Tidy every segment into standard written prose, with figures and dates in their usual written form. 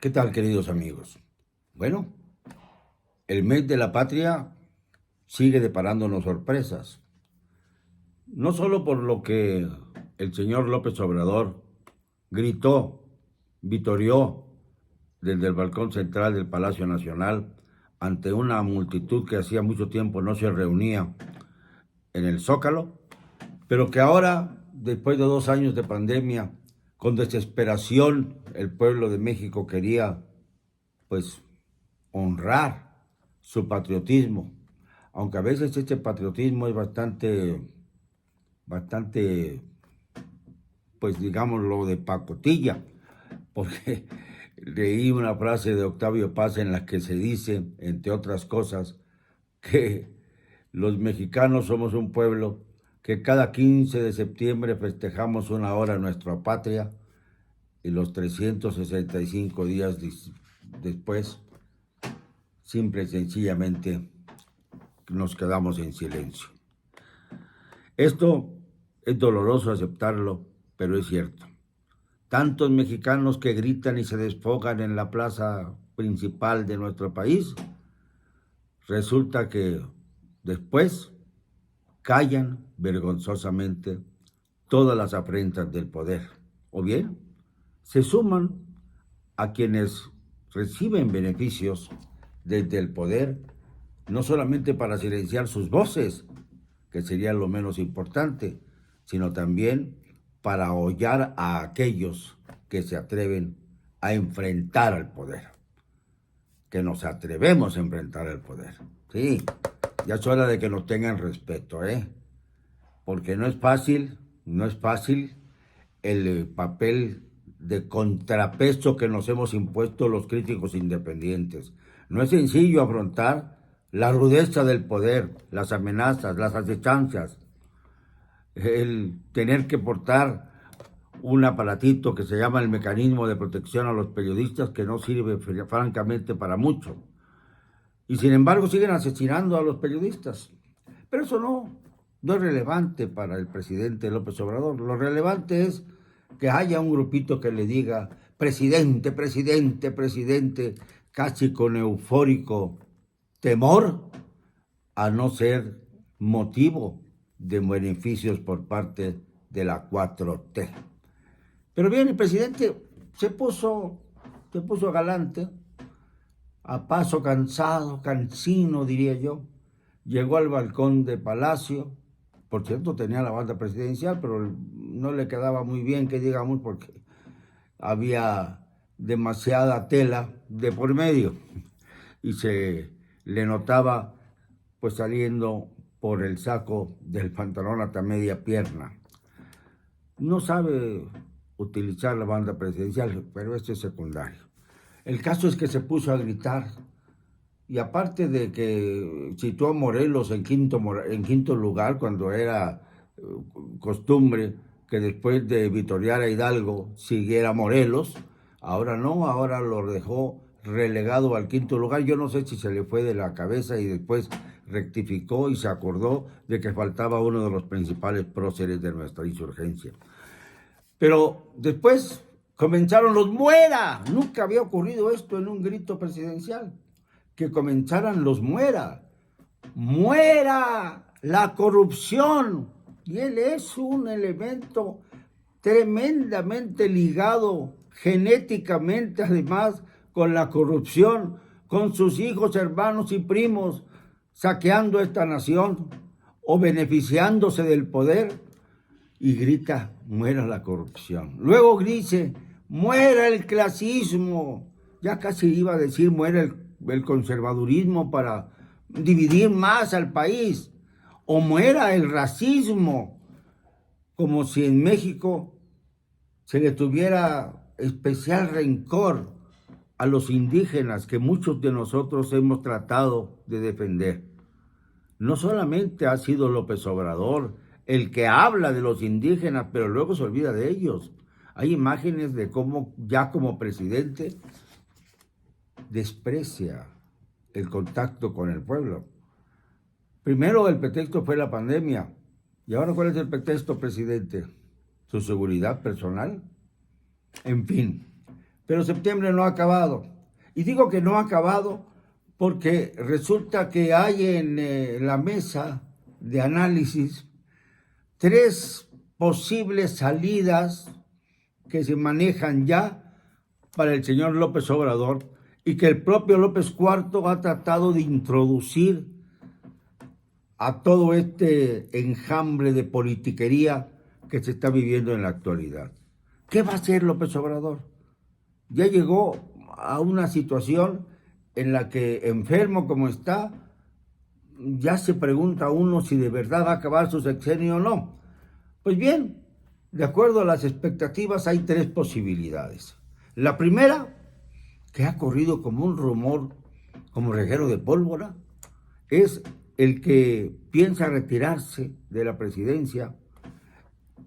¿Qué tal, queridos amigos? Bueno, el mes de la patria sigue deparándonos sorpresas. No solo por lo que el señor López Obrador gritó, vitorió desde el balcón central del Palacio Nacional ante una multitud que hacía mucho tiempo no se reunía en el Zócalo, pero que ahora, después de 2 años de pandemia, con desesperación, el pueblo de México quería, pues, honrar su patriotismo, aunque a veces este patriotismo es bastante, pues digámoslo, de pacotilla, porque leí una frase de Octavio Paz en la que se dice, entre otras cosas, que los mexicanos somos un pueblo que cada 15 de septiembre festejamos una hora nuestra patria y los 365 días después simple y sencillamente nos quedamos en silencio. Esto es doloroso aceptarlo, pero es cierto. Tantos mexicanos que gritan y se desfogan en la plaza principal de nuestro país, resulta que después callan vergonzosamente todas las afrentas del poder. O bien, se suman a quienes reciben beneficios desde el poder, no solamente para silenciar sus voces, que sería lo menos importante, sino también para ahollar a aquellos que se atreven a enfrentar al poder, que nos atrevemos a enfrentar al poder. Sí, ya es hora de que nos tengan respeto, porque no es fácil el papel de contrapeso que nos hemos impuesto los críticos independientes. No es sencillo afrontar la rudeza del poder, las amenazas, las acechanzas, el tener que portar un aparatito que se llama el mecanismo de protección a los periodistas, que no sirve francamente para mucho. Y sin embargo siguen asesinando a los periodistas. Pero eso no es relevante para el presidente López Obrador. Lo relevante es que haya un grupito que le diga presidente, presidente, presidente, casi con eufórico temor a no ser motivo de beneficios por parte de la 4T. Pero bien, el presidente se puso galante, a paso cansado, cansino diría yo. Llegó al balcón de Palacio. Por cierto, tenía la banda presidencial, pero no le quedaba muy bien, que digamos, porque había demasiada tela de por medio y se le notaba pues saliendo por el saco del pantalón hasta media pierna. No sabe utilizar la banda presidencial, pero esto es secundario. El caso es que se puso a gritar. Y aparte de que situó a Morelos en quinto lugar, cuando era costumbre que después de vitorear a Hidalgo siguiera Morelos, ahora no, ahora lo dejó relegado al quinto lugar. Yo no sé si se le fue de la cabeza y después rectificó y se acordó de que faltaba uno de los principales próceres de nuestra insurgencia. Pero después comenzaron los muera. Nunca había ocurrido esto en un grito presidencial. Que comenzaran los muera. Muera la corrupción. Y él es un elemento tremendamente ligado genéticamente, además, con la corrupción, con sus hijos, hermanos y primos, saqueando esta nación o beneficiándose del poder, y grita, muera la corrupción. Luego dice, muera el clasismo. Ya casi iba a decir, muera el conservadurismo para dividir más al país, o muera el racismo, como si en México se le tuviera especial rencor a los indígenas que muchos de nosotros hemos tratado de defender. No solamente ha sido López Obrador el que habla de los indígenas, pero luego se olvida de ellos. Hay imágenes de cómo ya como presidente desprecia el contacto con el pueblo. Primero el pretexto fue la pandemia. ¿Y ahora cuál es el pretexto, presidente? ¿Su seguridad personal? En fin. Pero septiembre no ha acabado. Y digo que no ha acabado porque resulta que hay en la mesa de análisis 3 posibles salidas que se manejan ya para el señor López Obrador y que el propio López IV ha tratado de introducir a todo este enjambre de politiquería que se está viviendo en la actualidad. ¿Qué va a hacer López Obrador? Ya llegó a una situación en la que, enfermo como está, ya se pregunta uno si de verdad va a acabar su sexenio o no. Pues bien, de acuerdo a las expectativas hay 3 posibilidades. La primera, que ha corrido como un rumor, como reguero de pólvora, es el que piensa retirarse de la presidencia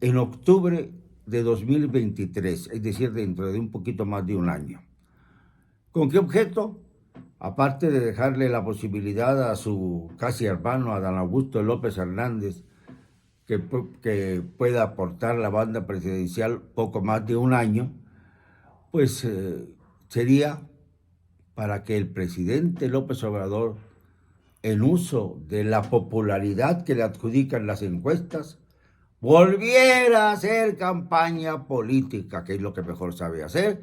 en octubre de 2023, es decir, dentro de un poquito más de un año. ¿Con qué objeto? Aparte de dejarle la posibilidad a su casi hermano, Adán Augusto López Hernández, que pueda aportar la banda presidencial poco más de un año, pues sería para que el presidente López Obrador, en uso de la popularidad que le adjudican las encuestas, volviera a hacer campaña política, que es lo que mejor sabe hacer,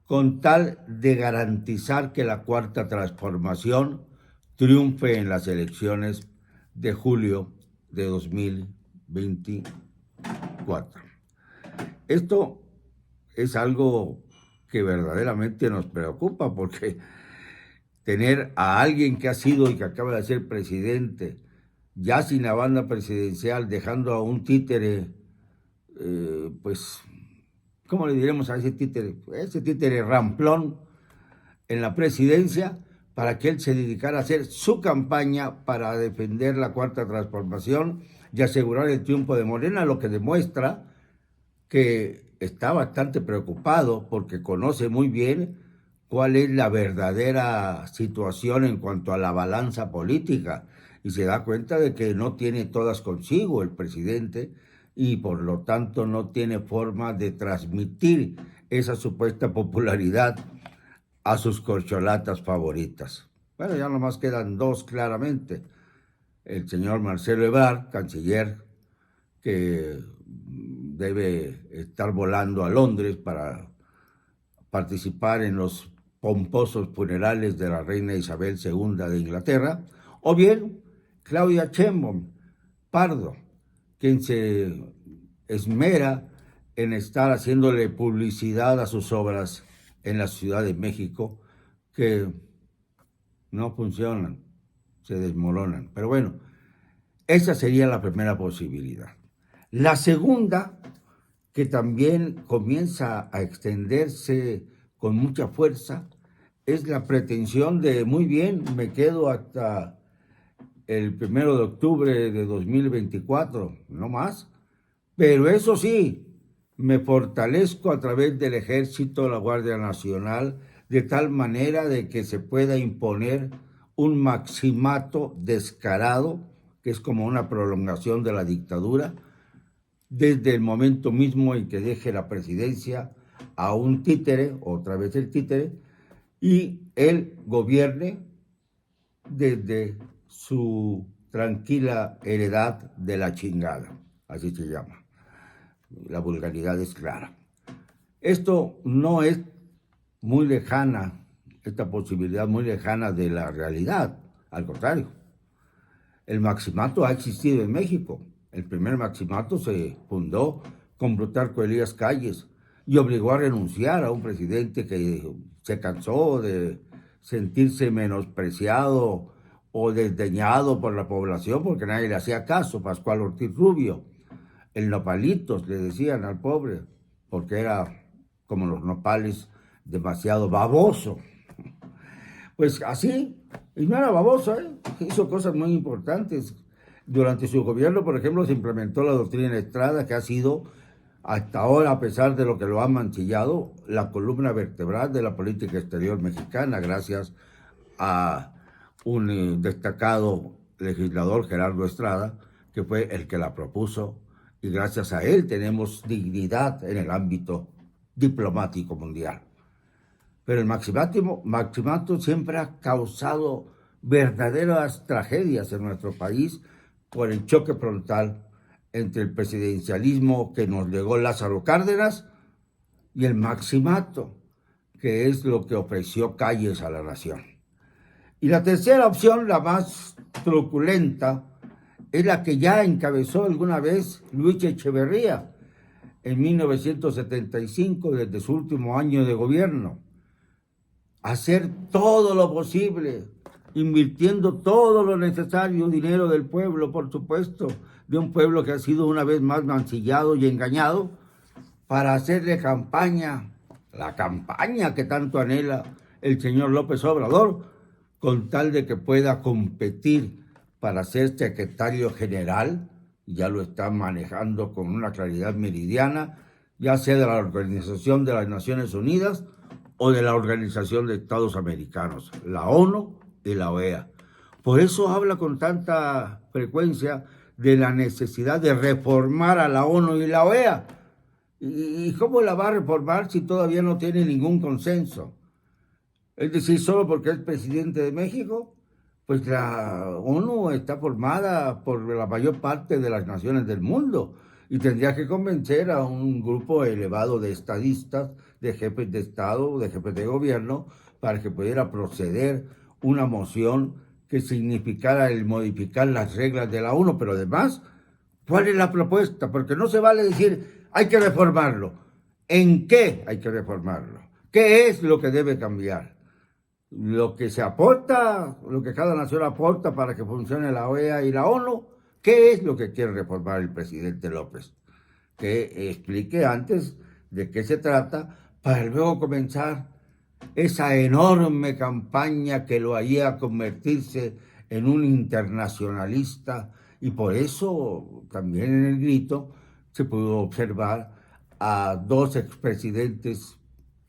con tal de garantizar que la Cuarta Transformación triunfe en las elecciones de julio de 2024. Esto es algo que verdaderamente nos preocupa porque tener a alguien que ha sido y que acaba de ser presidente, ya sin la banda presidencial, dejando a un títere, pues, ¿cómo le diremos a ese títere? Ese títere ramplón en la presidencia, para que él se dedicara a hacer su campaña para defender la Cuarta Transformación y asegurar el triunfo de Morena, lo que demuestra que está bastante preocupado porque conoce muy bien cuál es la verdadera situación en cuanto a la balanza política y se da cuenta de que no tiene todas consigo el presidente y por lo tanto no tiene forma de transmitir esa supuesta popularidad a sus corcholatas favoritas. Bueno, ya nomás quedan 2 claramente. El señor Marcelo Ebrard, canciller, que debe estar volando a Londres para participar en los pomposos funerales de la reina Isabel II de Inglaterra, o bien Claudia Sheinbaum Pardo, quien se esmera en estar haciéndole publicidad a sus obras en la Ciudad de México, que no funcionan, se desmoronan. Pero bueno, esa sería la primera posibilidad. La segunda, que también comienza a extenderse con mucha fuerza, es la pretensión de, muy bien, me quedo hasta el 1 de octubre de 2024, no más, pero eso sí, me fortalezco a través del Ejército, la Guardia Nacional, de tal manera de que se pueda imponer un maximato descarado, que es como una prolongación de la dictadura, desde el momento mismo en que deje la presidencia a un títere, otra vez el títere, y él gobierne desde su tranquila heredad de la chingada, así se llama. La vulgaridad es clara. Esto no es muy lejana, esta posibilidad muy lejana de la realidad, al contrario. El maximato ha existido en México. El primer maximato se fundó con Plutarco Elías Calles y obligó a renunciar a un presidente que se cansó de sentirse menospreciado o desdeñado por la población porque nadie le hacía caso. Pascual Ortiz Rubio, el nopalitos le decían al pobre, porque era como los nopales, demasiado baboso. Pues así, y no era baboso, hizo cosas muy importantes. Durante su gobierno, por ejemplo, se implementó la doctrina Estrada, que ha sido, hasta ahora, a pesar de lo que lo ha mancillado, la columna vertebral de la política exterior mexicana, gracias a un destacado legislador, Gerardo Estrada, que fue el que la propuso, y gracias a él tenemos dignidad en el ámbito diplomático mundial. Pero el maximato siempre ha causado verdaderas tragedias en nuestro país por el choque frontal entre el presidencialismo que nos legó Lázaro Cárdenas y el maximato, que es lo que ofreció calles a la nación. Y la tercera opción, la más truculenta, es la que ya encabezó alguna vez Luis Echeverría en 1975, desde su último año de gobierno. Hacer todo lo posible, invirtiendo todo lo necesario, dinero del pueblo, por supuesto, de un pueblo que ha sido una vez más mancillado y engañado, para hacerle campaña, la campaña que tanto anhela el señor López Obrador, con tal de que pueda competir para ser secretario general, ya lo está manejando con una claridad meridiana, ya sea de la Organización de las Naciones Unidas o de la Organización de Estados Americanos, la ONU y la OEA. Por eso habla con tanta frecuencia de la necesidad de reformar a la ONU y la OEA. ¿Y cómo la va a reformar si todavía no tiene ningún consenso? Es decir, solo porque es presidente de México, pues la ONU está formada por la mayor parte de las naciones del mundo y tendría que convencer a un grupo elevado de estadistas, de jefes de Estado, de jefes de gobierno, para que pudiera proceder una moción que significara el modificar las reglas de la ONU. Pero además, ¿cuál es la propuesta? Porque no se vale decir, hay que reformarlo. ¿En qué hay que reformarlo? ¿Qué es lo que debe cambiar? Lo que se aporta, lo que cada nación aporta para que funcione la OEA y la ONU, ¿qué es lo que quiere reformar el presidente López? Que explique antes de qué se trata, para luego comenzar esa enorme campaña que lo haría convertirse en un internacionalista. Y por eso también en el grito se pudo observar a dos expresidentes,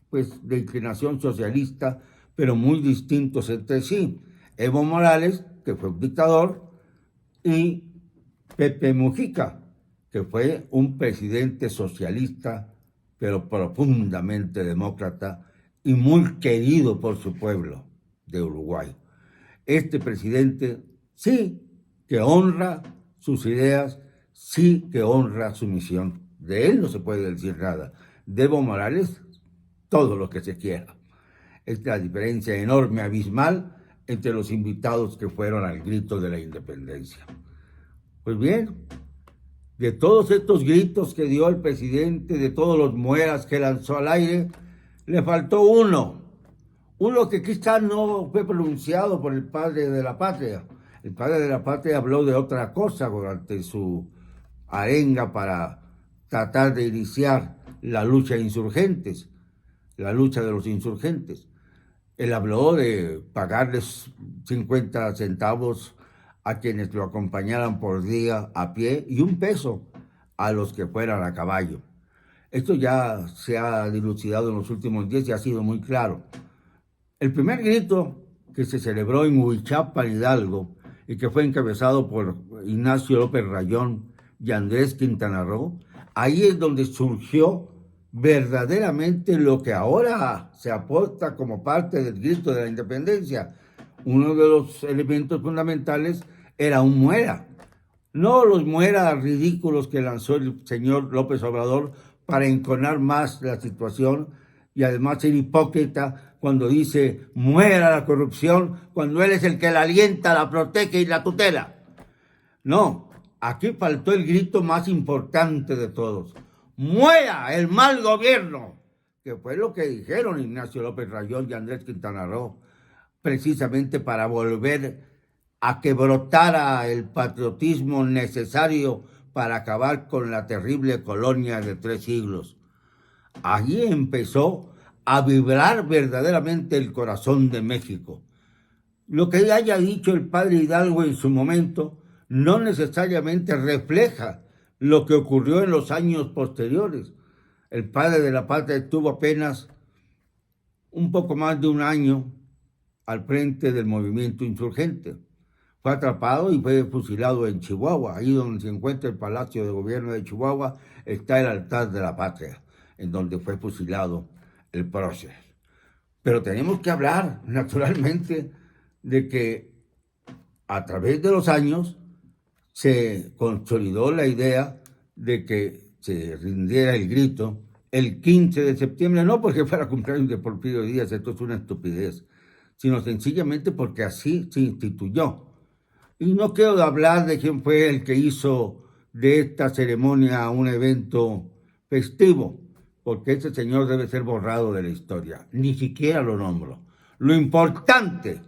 pues, de inclinación socialista, pero muy distintos entre sí. Evo Morales, que fue un dictador, y Pepe Mujica, que fue un presidente socialista, pero profundamente demócrata y muy querido por su pueblo de Uruguay. Este presidente sí que honra sus ideas, sí que honra su misión. De él no se puede decir nada. De Evo Morales, todo lo que se quiera. Es la diferencia enorme, abismal, entre los invitados que fueron al grito de la independencia. Pues bien, de todos estos gritos que dio el presidente, de todos los mueras que lanzó al aire, le faltó uno que quizá no fue pronunciado por el padre de la patria. El padre de la patria habló de otra cosa durante su arenga para tratar de iniciar la lucha de insurgentes, la lucha de los insurgentes. Él habló de pagarles 50 centavos a quienes lo acompañaran por día a pie y $1 a los que fueran a caballo. Esto ya se ha dilucidado en los últimos días y ha sido muy claro. El primer grito que se celebró en Huichapan, Hidalgo, y que fue encabezado por Ignacio López Rayón y Andrés Quintana Roo, ahí es donde surgió verdaderamente lo que ahora se aporta como parte del grito de la independencia. Uno de los elementos fundamentales era un muera. No los mueras ridículos que lanzó el señor López Obrador para enconar más la situación y además ser hipócrita cuando dice muera la corrupción, cuando él es el que la alienta, la protege y la tutela. No, aquí faltó el grito más importante de todos. ¡Muera el mal gobierno! Que fue lo que dijeron Ignacio López Rayón y Andrés Quintana Roo, precisamente para volver a que brotara el patriotismo necesario para acabar con la terrible colonia de 3 siglos. Allí empezó a vibrar verdaderamente el corazón de México. Lo que haya dicho el padre Hidalgo en su momento no necesariamente refleja lo que ocurrió en los años posteriores. El padre de la patria estuvo apenas un poco más de un año al frente del movimiento insurgente. Fue atrapado y fue fusilado en Chihuahua. Ahí donde se encuentra el Palacio de Gobierno de Chihuahua está el altar de la patria. en donde fue fusilado el prócer. Pero tenemos que hablar, naturalmente, de que a través de los años se consolidó la idea de que se rindiera el grito el 15 de septiembre, no porque fuera cumpleaños de Porfirio Díaz, esto es una estupidez, sino sencillamente porque así se instituyó. Y no quiero hablar de quién fue el que hizo de esta ceremonia un evento festivo, porque ese señor debe ser borrado de la historia. Ni siquiera lo nombro. Lo importante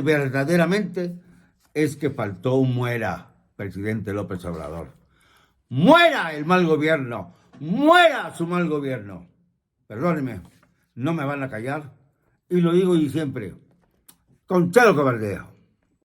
verdaderamente es que faltó un muera, presidente López Obrador. Muera el mal gobierno, muera su mal gobierno. Perdóneme, no me van a callar. Y lo digo y siempre, con cero cobardía.